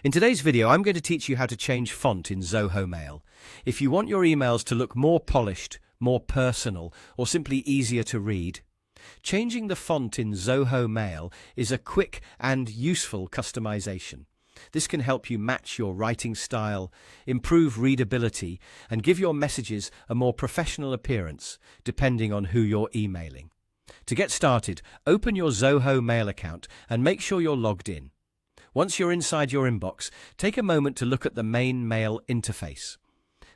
In today's video, I'm going to teach you how to change font in Zoho Mail. If you want your emails to look more polished, more personal, or simply easier to read, changing the font in Zoho Mail is a quick and useful customization. This can help you match your writing style, improve readability, and give your messages a more professional appearance, depending on who you're emailing. To get started, open your Zoho Mail account and make sure you're logged in. Once you're inside your inbox, take a moment to look at the main mail interface.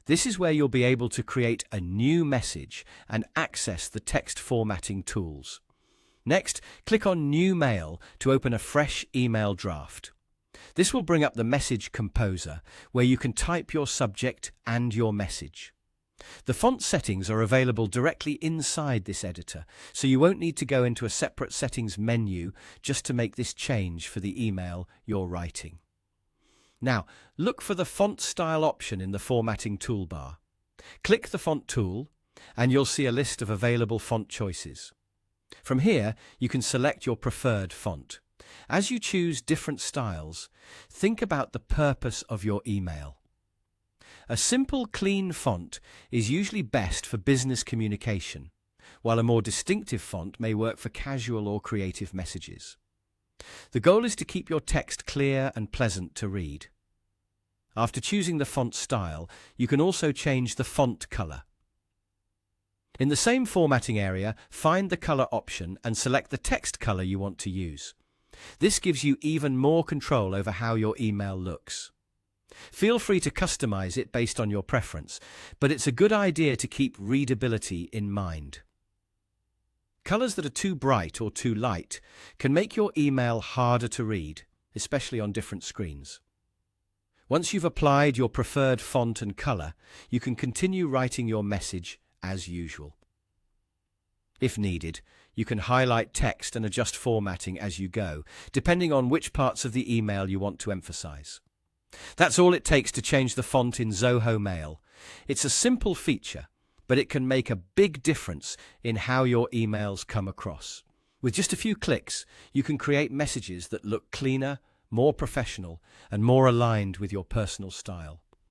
This is where you'll be able to create a new message and access the text formatting tools. Next, click on New Mail to open a fresh email draft. This will bring up the Message Composer, where you can type your subject and your message. The font settings are available directly inside this editor, so you won't need to go into a separate settings menu just to make this change for the email you're writing. Now, look for the font style option in the formatting toolbar. Click the font tool, and you'll see a list of available font choices. From here, you can select your preferred font. As you choose different styles, think about the purpose of your email. A simple, clean font is usually best for business communication, while a more distinctive font may work for casual or creative messages. The goal is to keep your text clear and pleasant to read. After choosing the font style, you can also change the font color. In the same formatting area, find the color option and select the text color you want to use. This gives you even more control over how your email looks. Feel free to customize it based on your preference, but it's a good idea to keep readability in mind. Colors that are too bright or too light can make your email harder to read, especially on different screens. Once you've applied your preferred font and color, you can continue writing your message as usual. If needed, you can highlight text and adjust formatting as you go, depending on which parts of the email you want to emphasize. That's all it takes to change the font in Zoho Mail. It's a simple feature, but it can make a big difference in how your emails come across. With just a few clicks, you can create messages that look cleaner, more professional, and more aligned with your personal style.